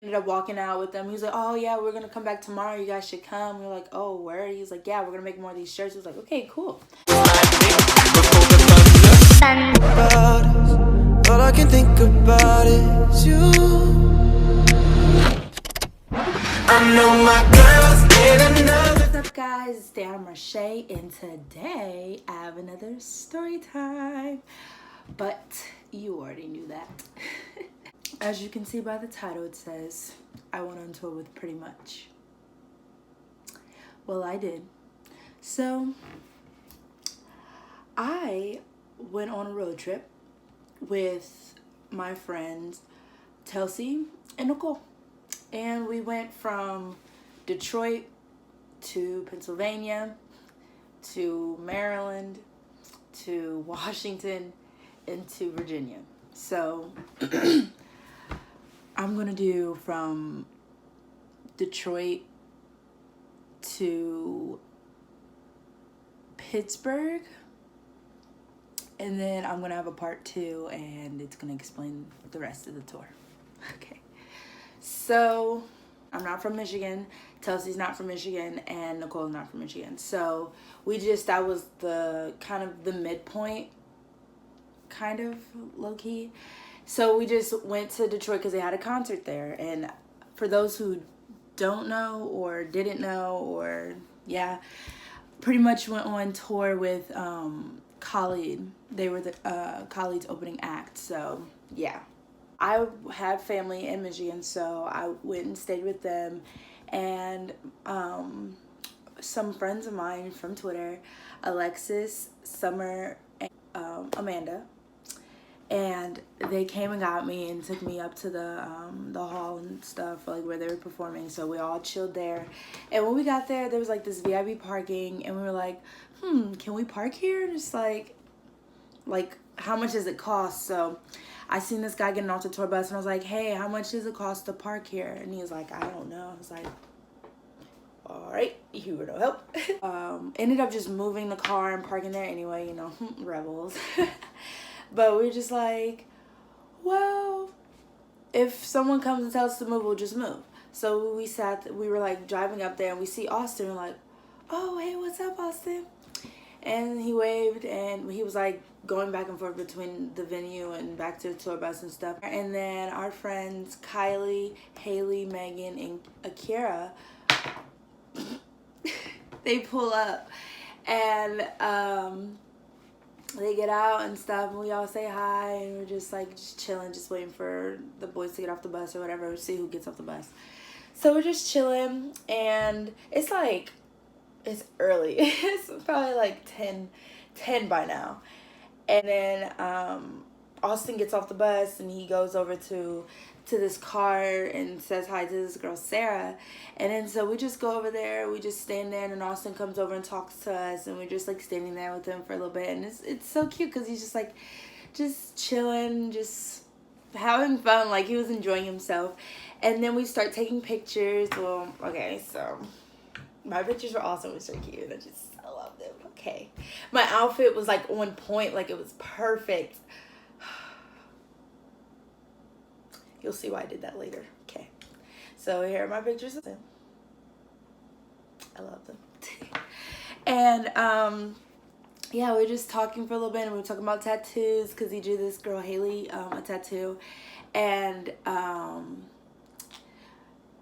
Ended up walking out with them. He was like, oh yeah, we're gonna come back tomorrow, you guys should come. We were like, oh, where? He's like, yeah, we're gonna make more of these shirts. He was like, okay, cool. All I can think about is you. I know my girl's in another. What's up, guys? It's Dana Marche, and today I have another story time. But you already knew that. As you can see by the title, it says, I went on tour with Pretty Much. Well, I did. So, I went on a road trip with my friends, Chelsea and Nicole. And we went from Detroit to Pennsylvania to Maryland to Washington and to Virginia. So, I'm going to do from Detroit to Pittsburgh, and then I'm going to have a part 2, and it's going to explain the rest of the tour. Okay. So, I'm not from Michigan, Chelsea's not from Michigan, and Nicole's not from Michigan. So, that was the kind of the midpoint, kind of low-key. So we just went to Detroit because they had a concert there. And for those who don't know or didn't know, or yeah, Pretty Much went on tour with Khalid. They were the Khalid's opening act. So yeah, I have family in Michigan, so I went and stayed with them. And some friends of mine from Twitter, Alexis, Summer, and Amanda. And they came and got me and took me up to the hall and stuff, like where they were performing. So we all chilled there. And when we got there, there was like this VIP parking, and we were like, can we park here? Just like how much does it cost? So I seen this guy getting off the tour bus, and I was like, hey, how much does it cost to park here? And he was like, I don't know. I was like, all right, you were no help. Ended up just moving the car and parking there anyway, you know, rebels. But we're just like, well, if someone comes and tells us to move, we'll just move. So we were like driving up there, and we see Austin. We're like, oh, hey, what's up, Austin? And he waved, and he was like going back and forth between the venue and back to the tour bus and stuff. And then our friends Kylie, Haley, Megan, and Akira, they pull up, and they get out and stuff, and we all say hi, and we're just like chilling, just waiting for the boys to get off the bus or whatever, see who gets off the bus. So we're just chilling, and it's early. It's probably like 10 by now. And then Austin gets off the bus, and he goes over to this car and says hi to this girl, Sarah. And then so we just go over there, we just stand there, and then Austin comes over and talks to us, and we're just like standing there with him for a little bit. And it's so cute because he's just like just chilling, just having fun, like he was enjoying himself. And then we start taking pictures. Well, okay, so my pictures were also so cute. I love them. Okay, my outfit was like on point, like it was perfect. You'll see why I did that later. Okay. So here are my pictures of them. I love them. And yeah, we were just talking for a little bit, and we were talking about tattoos because he drew this girl Haley a tattoo. And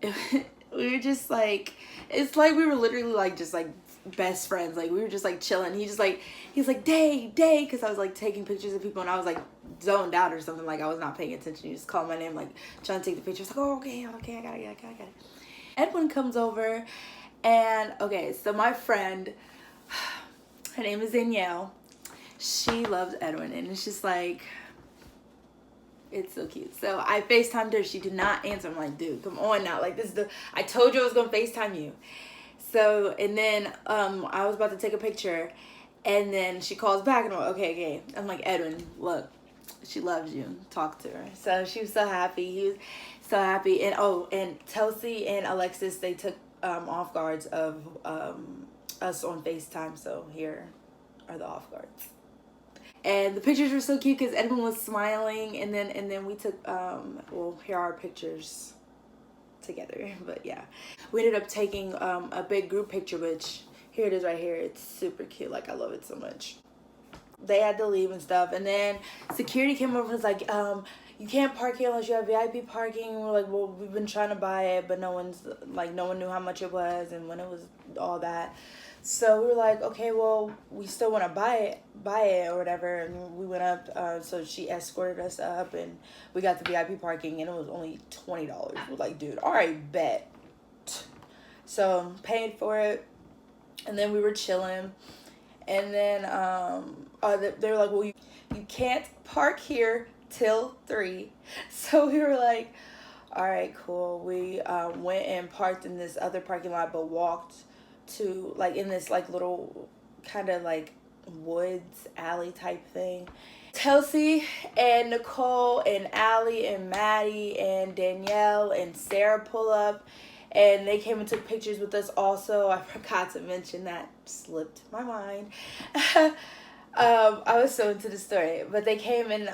we were just like, it's like we were literally like just like best friends. Like we were just like chilling. He's like day, because I was like taking pictures of people, and I was like zoned out or something, like I was not paying attention. He just called my name, like trying to take the pictures. Like, oh, okay, I got it. Edwin comes over, and okay, so my friend, her name is Danielle. She loves Edwin, and it's just like, it's so cute. So I FaceTimed her. She did not answer. I'm like, dude, come on now. Like, I told you I was gonna FaceTime you. So, and then I was about to take a picture, and then she calls back, and I'm like, okay. I'm like, Edwin, look, she loves you. Talk to her. So she was so happy. He was so happy. And and Chelsea and Alexis, they took off guards of us on FaceTime. So here are the off guards. And the pictures were so cute because Edwin was smiling, and then we took well, here are our pictures. together. But yeah, we ended up taking a big group picture, which here it is right here. It's super cute. Like, I love it so much. They had to leave and stuff, and then security came over and was like, you can't park here unless you have VIP parking. And we're like, well, we've been trying to buy it, but no one knew how much it was and when it was, all that. So we were like, okay, well, we still want to buy it or whatever. And we went up, so she escorted us up, and we got the VIP parking, and it was only $20. We're like, dude, all right, bet. So paid for it, and then we were chilling, and then they were like, well, you can't park here till 3. So we were like, all right, cool. We went and parked in this other parking lot, but walked to, like, in this, like, little kind of, like, woods alley type thing. Kelsey and Nicole and Allie and Maddie and Danielle and Sarah pull up, and they came and took pictures with us also. I forgot to mention that. Slipped my mind. I was so into the story, but they came in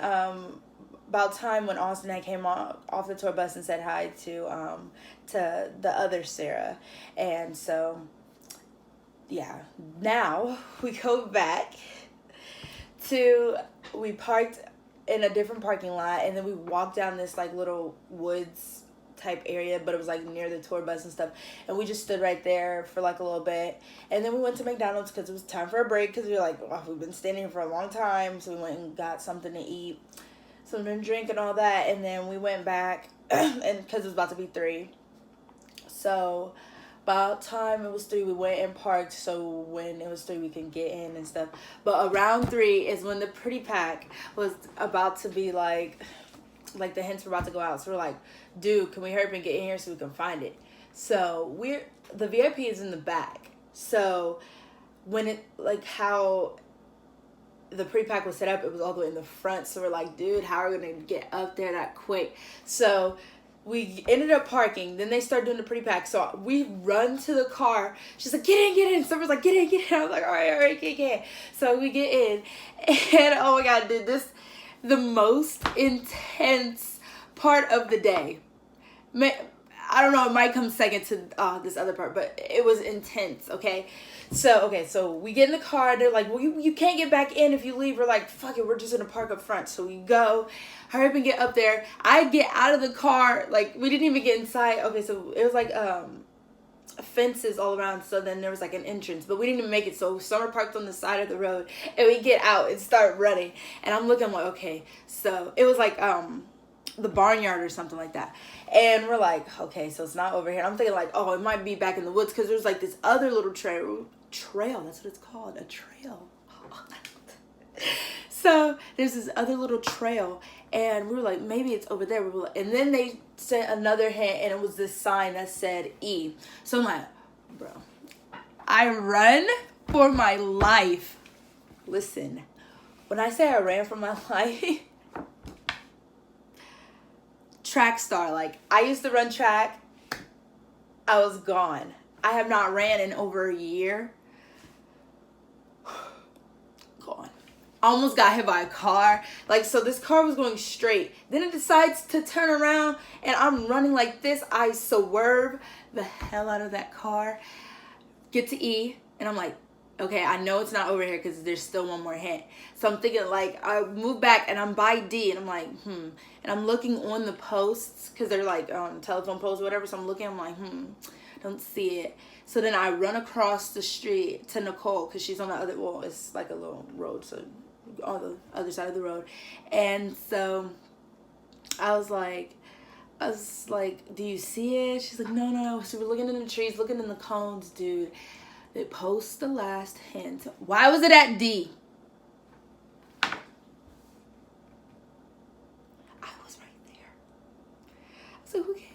about time when Austin had came off the tour bus and said hi to the other Sarah. And so, yeah, now we go back to, we parked in a different parking lot, and then we walked down this, like, little woods type area, but it was, like, near the tour bus and stuff, and we just stood right there for, like, a little bit, and then we went to McDonald's because it was time for a break, because we were like, oh, we've been standing here for a long time. So we went and got something to eat, something to drink and all that, and then we went back and because it was about to be 3. So about time it was 3, we went and parked, so when it was 3 we can get in and stuff. But around 3 is when the Pretty Pack was about to be like the hints were about to go out. So we're like, dude, can we hurry up and get in here so we can find it? So the VIP is in the back. So when it, like, how the pre-pack was set up, it was all the way in the front. So we're like, dude, how are we gonna get up there that quick? So we ended up parking. Then they started doing the pre-pack. So we run to the car. She's like, get in. Someone's like, get in. I was like, all right, get. So we get in, and oh my God, dude, the most intense part of the day. I don't know, it might come second to this other part, but it was intense, okay? So we get in the car, and they're like, well, you can't get back in if you leave. We're like, fuck it, we're just gonna park up front. So we go, hurry up and get up there. I get out of the car, like, we didn't even get inside. Okay, so it was like fences all around, so then there was like an entrance, but we didn't even make it. So Summer parked on the side of the road, and we get out and start running, and I'm looking like, okay, so it was like the barnyard or something like that, and we're like, okay, so it's not over here. I'm thinking like, oh, it might be back in the woods, because there's like this other little trail, that's what it's called, a trail. So there's this other little trail, and we were like, maybe it's over there. And then they sent another hint, and it was this sign that said E. So I'm like, bro, I run for my life. Listen, when I say I ran for my life, track star. Like, I used to run track. I was gone. I have not ran in over a year. Gone. Almost got hit by a car. Like, so this car was going straight. Then it decides to turn around, and I'm running like this. I swerve the hell out of that car. Get to E, and I'm like, okay, I know it's not over here because there's still one more hint. So I'm thinking, like, I move back, and I'm by D, and I'm like, And I'm looking on the posts, because they're like telephone posts or whatever. So I'm looking, I'm like, don't see it. So then I run across the street to Nicole, because she's on the other, well, it's like a little road, so on the other side of the road. And so I was like, do you see it? She's like, no. So we're looking in the trees, looking in the cones, dude. It posts the last hint. Why was it at D? I was right there. I was like, okay.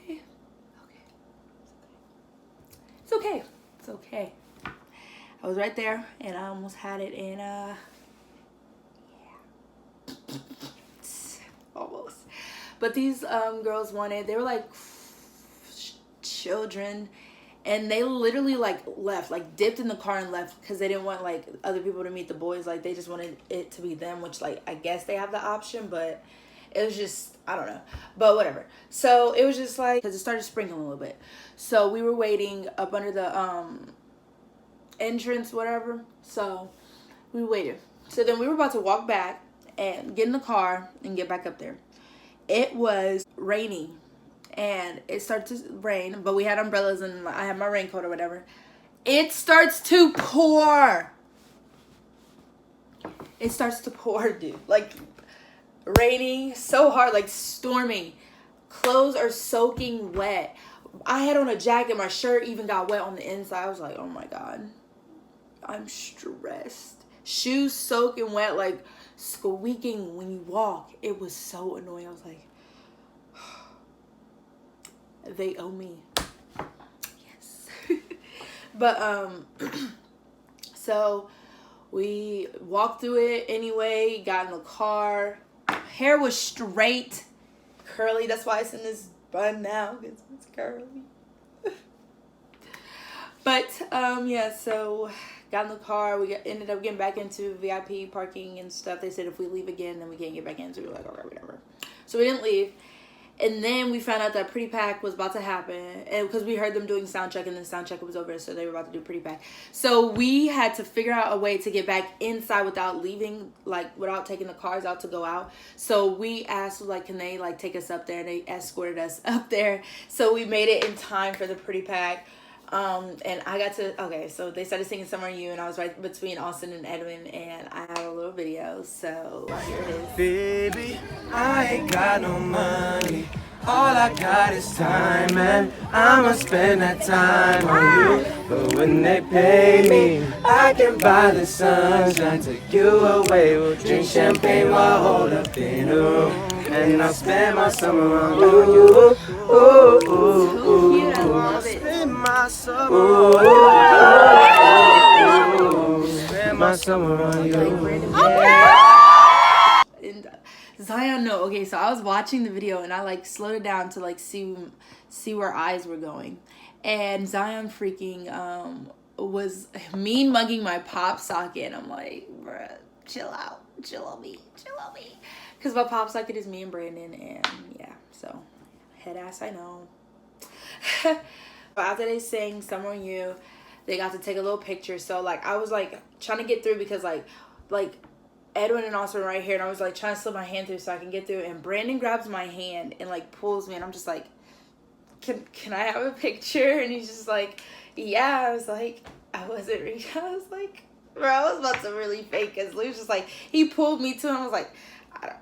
It's okay. I was right there, and I almost had it in, almost. But these girls wanted, they were like children, and they literally like left, like dipped in the car and left, because they didn't want like other people to meet the boys. Like, they just wanted it to be them, which, like, I guess they have the option, but it was just I don't know, but whatever. So it was just like, because it started sprinkling a little bit. So we were waiting up under the entrance, whatever. So we waited. So then we were about to walk back and get in the car and get back up there. It was rainy and it started to rain, but we had umbrellas and I had my raincoat or whatever. It starts to pour. It starts to pour, dude. Like, raining so hard, like storming. Clothes are soaking wet. I had on a jacket. My shirt even got wet on the inside. I was like, oh my God. I'm stressed. Shoes soaking wet, like squeaking when you walk. It was so annoying. I was like, they owe me. Yes. But, so we walked through it anyway, got in the car. Hair was straight, curly. That's why it's in this bun now, because it's curly. But, yeah, so got in the car. We ended up getting back into VIP parking and stuff. They said if we leave again, then we can't get back in. So we were like, all right, whatever. So we didn't leave. And then we found out that Pretty Pack was about to happen, and because we heard them doing sound check, and then sound check was over, so they were about to do Pretty Pack. So we had to figure out a way to get back inside without leaving, like without taking the cars out to go out. So we asked, like, can they like take us up there? And they escorted us up there. So we made it in time for the Pretty Pack. And I got to, okay, so they started singing Summer on You, and I was right between Austin and Edwin, and I had a little video, so here it is. Baby, I ain't got no money, all I got is time, and I'ma spend that time on you. But when they pay me, I can buy the sunshine, take you away. We'll drink champagne while hold up in a room, and I'll spend my summer on you. Ooh, ooh, ooh, Cute, I love it. spend my summer on you. And Zion, no, okay, so I was watching the video and I like slowed it down to like see where eyes were going, and Zion freaking was mean mugging my pop socket. I'm like, bruh, chill out, chill on me, because my pop socket is me and Brandon, and yeah, so head ass, I know. But after they sang Summer on You, they got to take a little picture. So like I was like trying to get through, because like Edwin and Austin were right here, and I was like trying to slip my hand through so I can get through, and Brandon grabs my hand and like pulls me, and I'm just like, can I have a picture? And he's just like, yeah. I was like, I was like, bro, I was about to really fake, because Lou's just like, he pulled me to him. I was like, I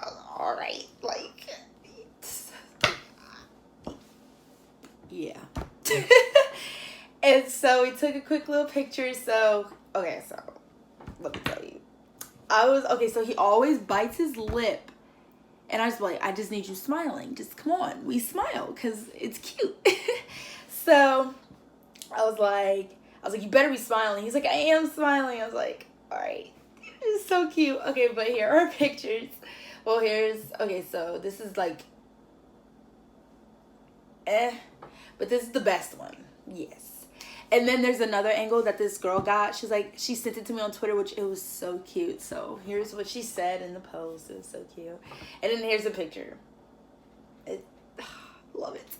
was all right, like, yeah. And so we took a quick little picture. So okay, so let me tell you, so he always bites his lip, and I was like, I just need you smiling, just come on, we smile because it's cute. So I was like, you better be smiling. He's like, I am smiling. I was like, all right. It's so cute. Okay, but here are pictures. Well, okay, so this is like but this is the best one. Yes. And then there's another angle that this girl got. She's like, she sent it to me on Twitter, which it was so cute. So here's what she said in the post. It was so cute. And then here's a picture. Love it.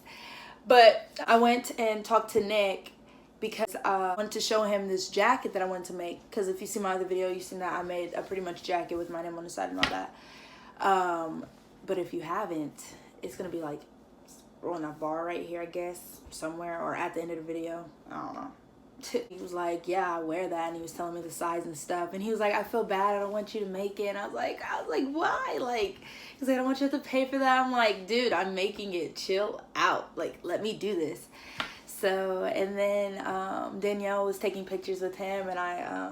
But I went and talked to Nick, because I wanted to show him this jacket that I wanted to make. Because if you see my other video, you've seen that I made a Pretty Much jacket with my name on the side and all that. But if you haven't, it's going to be like on a bar right here, I guess, somewhere, or at the end of the video. I don't know. He was like, yeah, I wear that, and he was telling me the size and stuff, and he was like, I feel bad, I don't want you to make it. And I was like, why? Like, he's like, I don't want you to have to pay for that. I'm like, dude, I'm making it, chill out, like, let me do this. So, and then Danielle was taking pictures with him, and I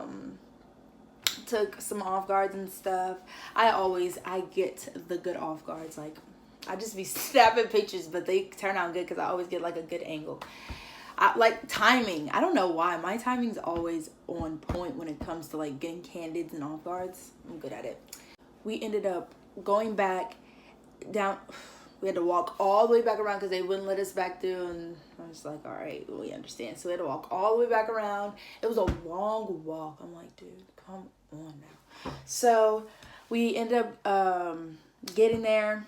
took some off guards and stuff. I get the good off guards. Like, I just be snapping pictures, but they turn out good because I always get like a good angle. I like timing. I don't know why. My timing's always on point when it comes to like getting candids and off guards. I'm good at it. We ended up going back down. We had to walk all the way back around because they wouldn't let us back through. And I was like, all right, we understand. So we had to walk all the way back around. It was a long walk. I'm like, dude, come on now. So we ended up getting there.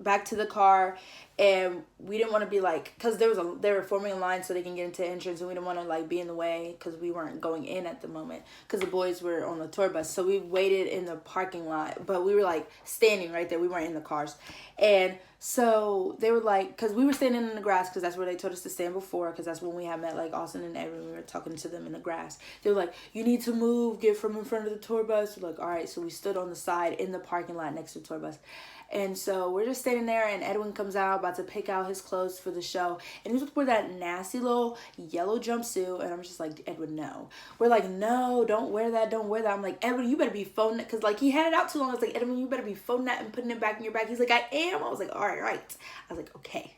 back to the car, and we didn't want to be like, because they were forming a line so they can get into the entrance, and we didn't want to like be in the way because we weren't going in at the moment because the boys were on the tour bus. So we waited in the parking lot, but we were like standing right there. We weren't in the cars. And so they were like, because we were standing in the grass because that's where they told us to stand before, because that's when we had met like Austin and Edwin. We were talking to them in the grass. They were like, you need to move, get from in front of the tour bus. We're like, all right. So we stood on the side in the parking lot next to the tour bus. And so we're just standing there, and Edwin comes out about to pick out his clothes for the show, and he was wearing that nasty little yellow jumpsuit, and I'm just like, Edwin, no. We're like, no, don't wear that, don't wear that. I'm like, Edwin, you better be folding it, because like he had it out too long. I was like, Edwin, you better be folding that and putting it back in your bag. He's like, I am. I was like, all right. I was like, okay,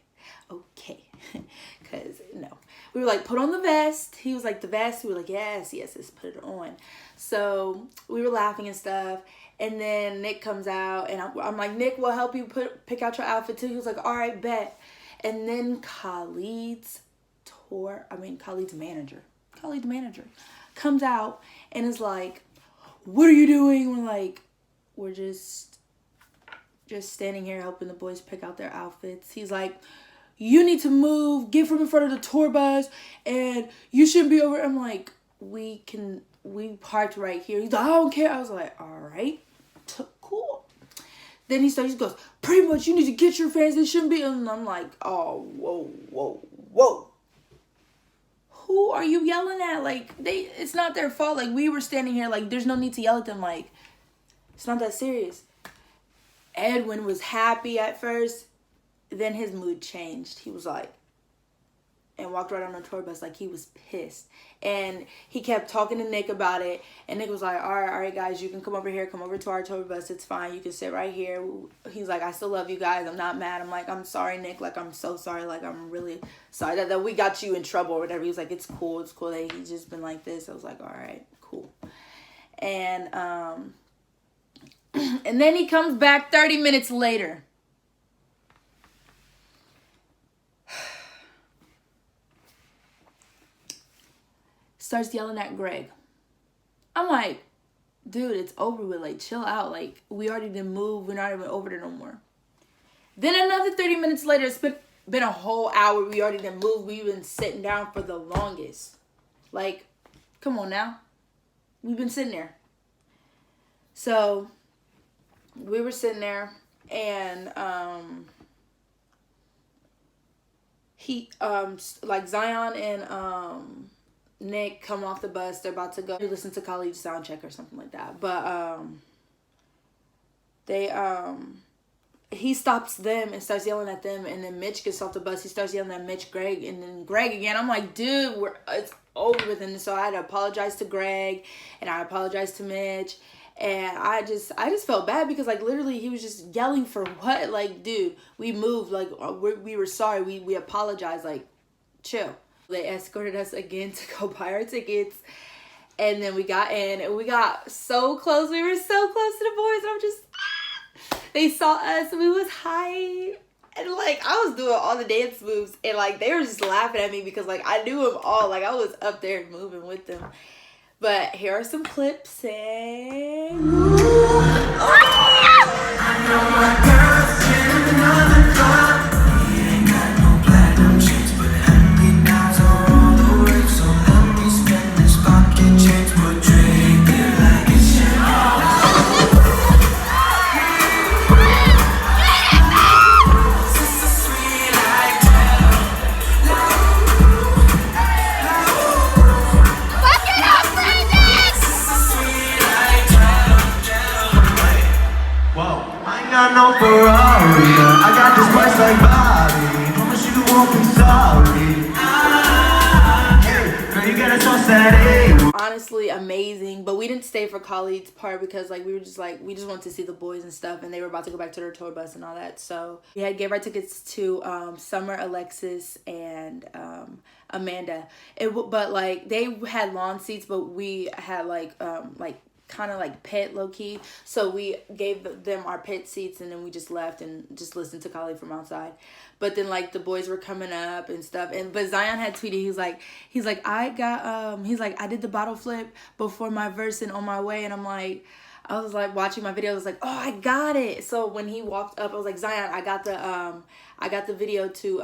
because no. We were like, put on the vest. He was like, the vest. We were like, yes, let's put it on. So we were laughing and stuff. And then Nick comes out, and I'm like, Nick, we'll help you pick out your outfit too. He was like, all right, bet. And then Khalid's manager comes out and is like, what are you doing? We're like, we're just standing here helping the boys pick out their outfits. He's like, you need to move, get from in front of the tour bus, and you shouldn't be over. I'm like, we parked right here. He's like, I don't care. I was like, all right, cool. Then he goes, pretty much you need to get your fans. They shouldn't be. And I'm like, oh, whoa. Who are you yelling at? Like, it's not their fault. Like, we were standing here. Like, there's no need to yell at them. Like, it's not that serious. Edwin was happy at first. Then his mood changed. He was like, and walked right on the tour bus like he was pissed. And he kept talking to Nick about it. And Nick was like, all right, guys, you can come over here. Come over to our tour bus. It's fine. You can sit right here. He's like, I still love you guys. I'm not mad. I'm like, I'm sorry, Nick. Like, I'm so sorry. Like, I'm really sorry that we got you in trouble or whatever. He was like, it's cool that he's just been like this. I was like, all right, cool. And and then he comes back 30 minutes later. Starts yelling at Greg. I'm like, dude, it's over with. Like, chill out. Like, we already didn't move. We're not even over there no more. Then another 30 minutes later, it's been a whole hour. We already didn't move. We've been sitting down for the longest. Like, come on now. We've been sitting there. So, we were sitting there, and like Zion and Nick come off the bus. They're about to go listen to Khalid's sound check or something like that. But he stops them and starts yelling at them, and then Mitch gets off the bus. He starts yelling at Mitch, Greg, and then Greg again. I'm like, dude, it's over with. And so I had to apologize to Greg, and I apologized to Mitch, and I just felt bad because like literally he was just yelling for what? Like, dude, we moved. Like, we were sorry. We apologized. Like, chill. They escorted us again to go buy our tickets. And then we got in, and we got so close. We were so close to the boys. And I'm just, they saw us, and we was high. And like, I was doing all the dance moves. And like, they were just laughing at me because like, I knew them all. Like, I was up there moving with them. But here are some clips. And I know my girl's in another club. No Ferrari, I got this price like Bobby. Promise you won't be sorry. Hey, girl, you gotta toss that A. Honestly, amazing. But we didn't stay for Khalid's part because like we just wanted to see the boys and stuff, and they were about to go back to their tour bus and all that. So we gave our tickets to Summer, Alexis, and Amanda. But like they had lawn seats, but we had like kind of like pit low key, so we gave them our pit seats, and then we just left and just listened to Khalid from outside. But then like the boys were coming up and stuff, but Zion had tweeted, he's like I did the bottle flip before my verse and on my way, and I'm like I was like watching my video. I was like, oh, I got it. So when he walked up, I was like, Zion, I got the video to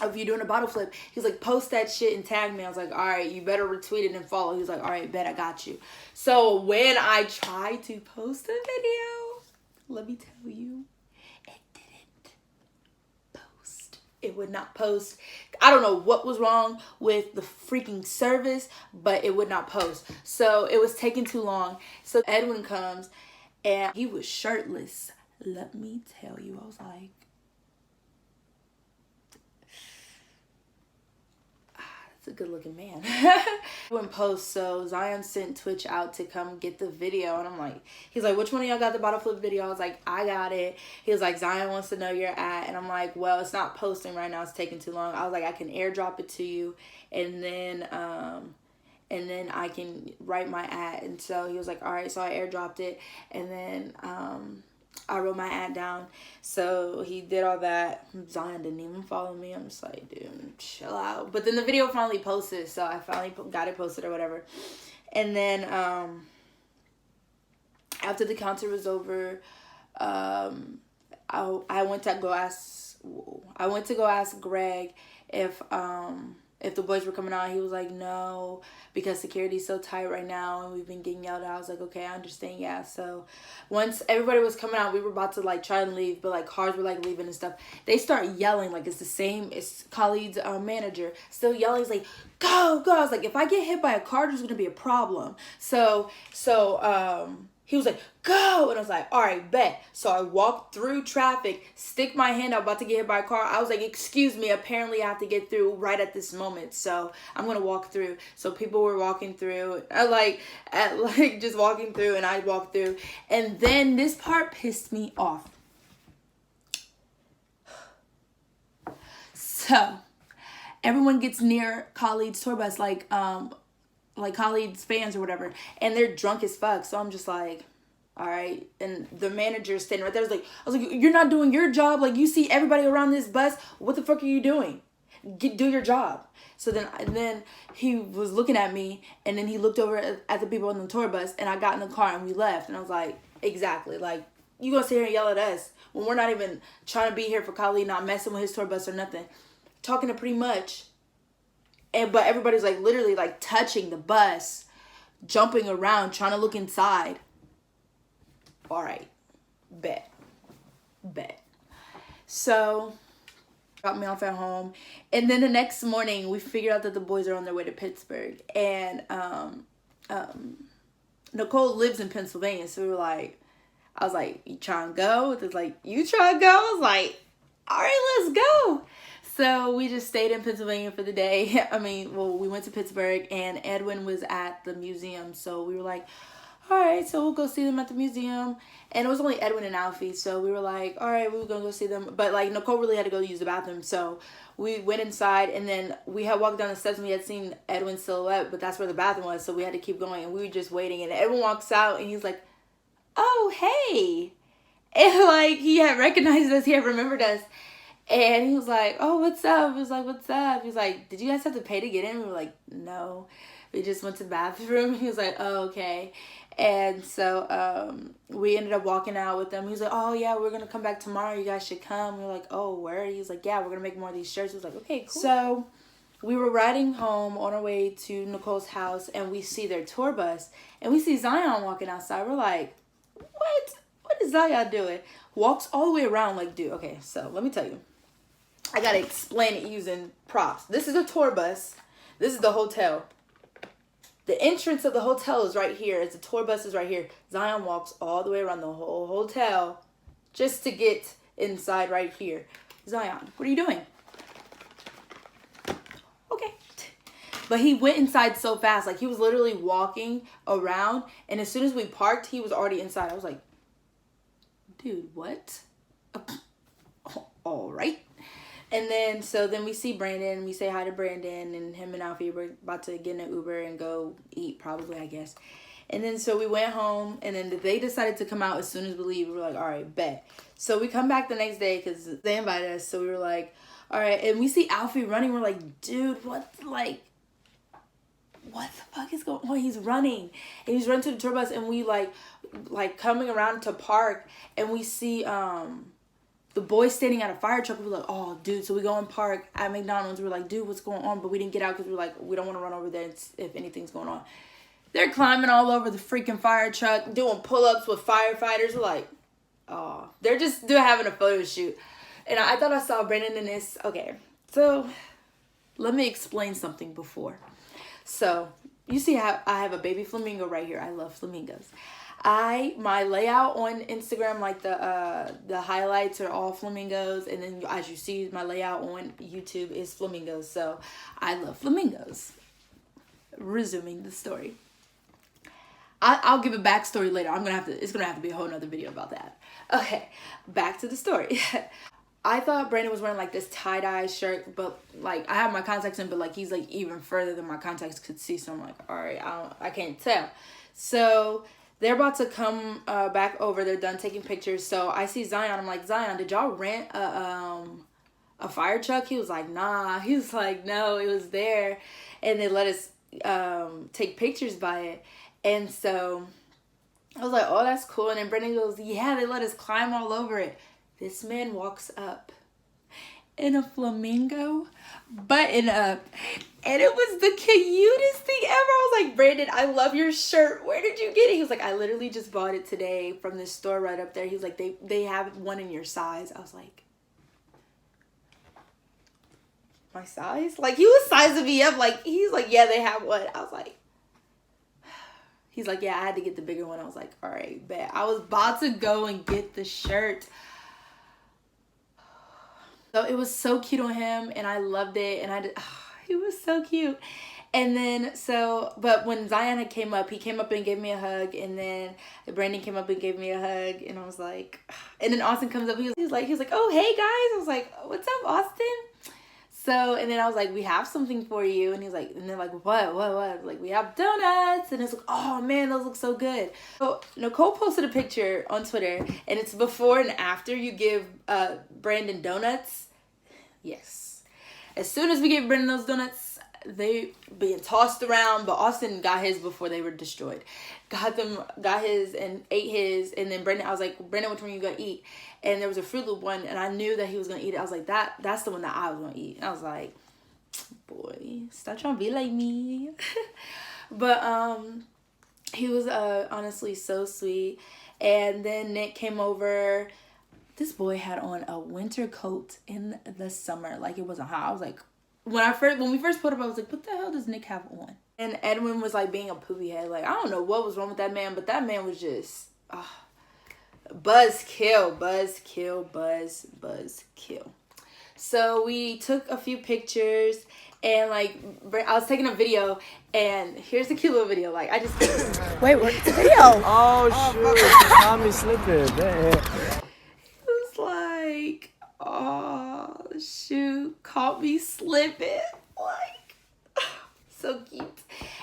of you doing a bottle flip. He's like, post that shit and tag me. I was like, all right, you better retweet it and follow. He was like, all right, bet, I got you. So when I tried to post a video, let me tell you, it didn't post. It would not post. I don't know what was wrong with the freaking service, but it would not post. So it was taking too long. So Edwin comes and he was shirtless. Let me tell you, I was like, it's a good looking man. Wouldn't post, so Zion sent Twitch out to come get the video, and I'm like, he's like, which one of y'all got the bottle flip video? I was like, I got it. He was like, Zion wants to know your at, and I'm like, well, it's not posting right now, it's taking too long. I was like, I can airdrop it to you, and then I can write my at. And so he was like, all right. So I airdropped it, and then I wrote my ad down. So he did all that. Zion didn't even follow me. I'm just like, dude, chill out. But then the video finally posted, so I finally got it posted or whatever. And then after the concert was over, I went to go ask Greg if the boys were coming out. He was like, no, because security's so tight right now and we've been getting yelled at. I was like, okay, I understand. Yeah. So once everybody was coming out, we were about to like try and leave, but like cars were like leaving and stuff. They start yelling like it's the same. It's Khalid's manager still yelling. He's like, go, go. I was like, if I get hit by a car, there's gonna be a problem. So he was like, go. And I was like, all right, bet. So I walked through traffic, stick my hand out, about to get hit by a car. I was like, excuse me, apparently I have to get through right at this moment. So I'm going to walk through. So people were walking through, just walking through, and I walked through. And then this part pissed me off. So everyone gets near Khalid's tour bus, like Khalid's fans or whatever, and they're drunk as fuck. So I'm just like, all right. And the manager standing right there I was like, you're not doing your job. Like, you see everybody around this bus. What the fuck are you doing? Do your job. So then he was looking at me, and then he looked over at the people on the tour bus, and I got in the car and we left. And I was like, exactly. Like, you gonna sit here and yell at us when we're not even trying to be here for Khalid, not messing with his tour bus or nothing, talking to Pretty Much. But everybody's like literally like touching the bus, jumping around, trying to look inside. All right, bet. So dropped me off at home, and then the next morning we figured out that the boys are on their way to Pittsburgh, and Nicole lives in Pennsylvania, so we were like, I was like, you trying to go? It's like, you trying to go? I was like, all right, let's go. So we just stayed in Pennsylvania for the day. We went to Pittsburgh, and Edwin was at the museum. So we were like, all right, so we'll go see them at the museum. And it was only Edwin and Alfie. So we were like, all right, we were going to go see them. But like Nicole really had to go use the bathroom. So we went inside, and then we had walked down the steps, and we had seen Edwin's silhouette, but that's where the bathroom was. So we had to keep going, and we were just waiting. And Edwin walks out, and he's like, oh, hey. And like he had recognized us. He had remembered us. And he was like, oh, what's up? He was like, what's up? He was like, did you guys have to pay to get in? We were like, no. We just went to the bathroom. He was like, oh, okay. And so we ended up walking out with them. He was like, oh, yeah, we're going to come back tomorrow. You guys should come. We were like, oh, where? He was like, yeah, we're going to make more of these shirts. He was like, okay, cool. So we were riding home on our way to Nicole's house, and we see their tour bus. And we see Zion walking outside. We're like, what? What is Zion doing? Walks all the way around like, dude. Okay, so let me tell you. I got to explain it using props. This is a tour bus. This is the hotel. The entrance of the hotel is right here. The tour bus is right here. Zion walks all the way around the whole hotel just to get inside right here. Zion, what are you doing? Okay. But he went inside so fast. Like, he was literally walking around. And as soon as we parked, he was already inside. I was like, dude, what? All right. And then, so then we see Brandon, we say hi to Brandon, and him and Alfie were about to get in an Uber and go eat, probably, I guess. And then, so we went home, and then they decided to come out as soon as we leave. We were like, all right, bet. So we come back the next day because they invited us. So we were like, all right. And we see Alfie running. We're like, dude, what, like, what the fuck is going on? He's running. And he's running to the tour bus, and we like coming around to park, and we see the boy standing at a fire truck. We're like, oh, dude. So we go and park at McDonald's. We're like, dude, what's going on? But we didn't get out because we're like, we don't want to run over there if anything's going on. They're climbing all over the freaking fire truck, doing pull-ups with firefighters. We're like, oh, they're having a photo shoot. And I thought I saw Brandon in this. Okay, so let me explain something before. So you see how I have a baby flamingo right here. I love flamingos. My layout on Instagram, like the highlights are all flamingos, and then as you see, my layout on YouTube is flamingos. So I love flamingos. Resuming the story. I'll give a backstory later. It's gonna have to be a whole nother video about that. Okay, back to the story. I thought Brandon was wearing like this tie-dye shirt, but like I have my contacts in, but like he's like even further than my contacts could see. So I'm like, all right, I can't tell. So they're about to come back over. They're done taking pictures. So I see Zion. I'm like, Zion, did y'all rent a fire truck? He was like, nah. He was like, no, it was there, and they let us take pictures by it. And so I was like, oh, that's cool. And then Brandon goes, yeah, they let us climb all over it. This man walks up in a flamingo, button up, and it was the cutest thing ever. I was like, Brandon, I love your shirt. Where did you get it? He was like, I literally just bought it today from this store right up there. He was like, they have one in your size. I was like, my size? Like, he was sizing me up. Like, he's like, yeah, they have one. I was like, he's like, yeah, I had to get the bigger one. I was like, all right, bet. I was about to go and get the shirt. So it was so cute on him, and I loved it, and he was so cute. And then, but when Zion came up, he came up and gave me a hug, and then Brandon came up and gave me a hug, and I was like, and then Austin comes up, he was like, oh, hey, guys. I was like, what's up, Austin? So, and then I was like, we have something for you. And he's like, and they're like, what? Like, we have donuts. And it's like, oh man, those look so good. So Nicole posted a picture on Twitter, and it's before and after you give Brandon donuts. Yes. As soon as we gave Brandon those donuts, they being tossed around, but Austin got his before they were destroyed. Got his and ate his, and then Brandon, I was like, Brandon, which one you gonna eat? And there was a Fruit Loop one, and I knew that he was gonna eat it. I was like, that's the one that I was gonna eat. And I was like, boy, stop trying to be like me. But he was honestly so sweet. And then Nick came over. This boy had on a winter coat in the summer, like it wasn't hot. I was like, when we first put up, I was like, what the hell does Nick have on? And Edwin was like being a poopy head. Like, I don't know what was wrong with that man, but that man was just buzz kill. So we took a few pictures, and like I was taking a video, and here's the cute little video. Like, I just wait, what's the video? Oh shoot, Tommy slipping. It was like, oh shoot, caught me slipping. Like, so cute.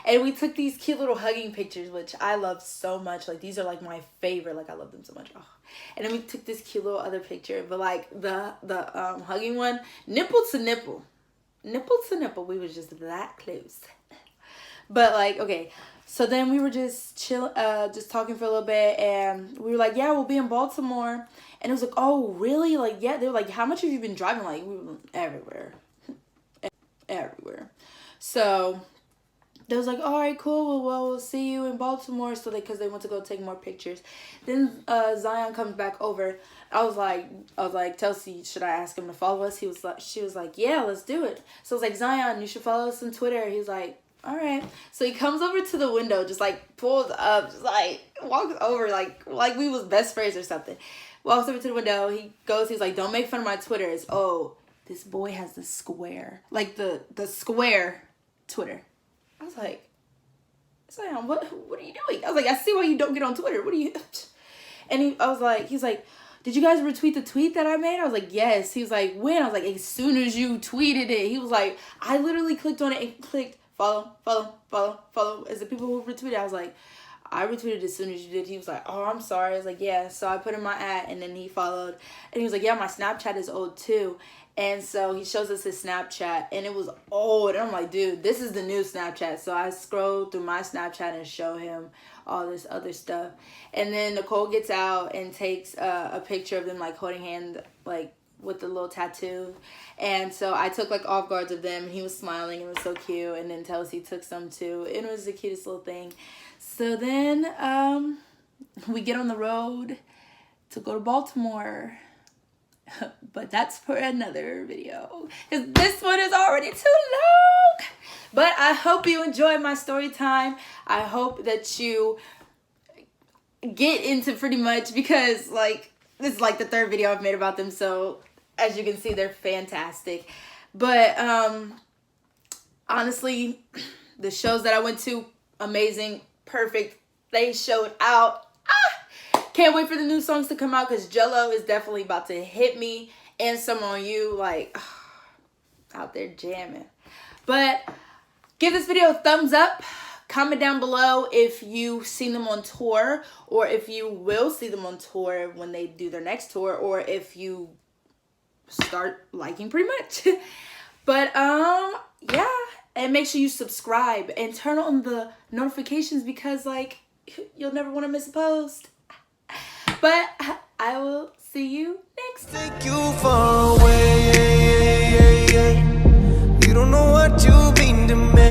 And we took these cute little hugging pictures, which I love so much. Like, these are like my favorite. Like, I love them so much. Oh. And then we took this cute little other picture, but like the hugging one, nipple to nipple, we was just that close. But like, okay, so then we were just just talking for a little bit, and we were like, yeah, we'll be in Baltimore. And it was like, oh really? Like, yeah. They were like, how much have you been driving? Like, we were everywhere. So they was like, all right, cool. Well, we'll see you in Baltimore. So because they went to go take more pictures. Then Zion comes back over. I was like, Chelsea, should I ask him to follow us? She was like, yeah, let's do it. So I was like, Zion, you should follow us on Twitter. He was like, all right. So he comes over to the window, just like pulls up, just like walks over, like we was best friends or something. Walks over to the window. He's like, don't make fun of my Twitter. It's, oh, this boy has the square, like the square Twitter. I was like, Zion, what are you doing? I was like, I see why you don't get on Twitter. What are you? And he's like, did you guys retweet the tweet that I made? I was like, yes. He was like, when? I was like, as soon as you tweeted it. He was like, I literally clicked on it and clicked follow as the people who retweeted. I was like, I retweeted as soon as you did. He was like, oh, I'm sorry. I was like, yeah. So I put in my ad, and then he followed. And he was like, yeah, my Snapchat is old too. And so he shows us his Snapchat, and it was old. And I'm like, dude, this is the new Snapchat. So I scroll through my Snapchat and show him all this other stuff. And then Nicole gets out and takes a picture of them like holding hands, like with the little tattoo. And so I took like off guards of them, and he was smiling. It was so cute. And then Telsey took some too. It was the cutest little thing. So then we get on the road to go to Baltimore. But that's for another video, because this one is already too long. But I hope you enjoyed my story time. I hope that you get into Pretty Much, because like this is like the third video I've made about them. So as you can see, they're fantastic. But honestly, the shows that I went to, amazing, perfect. They showed out. Can't wait for the new songs to come out, because Jello is definitely about to hit me, and Some on You, like, out there jamming. But give this video a thumbs up. Comment down below if you've seen them on tour, or if you will see them on tour when they do their next tour, or if you start liking Pretty Much. But yeah, and make sure you subscribe and turn on the notifications, because like you'll never want to miss a post. But I will see you next time. Take you for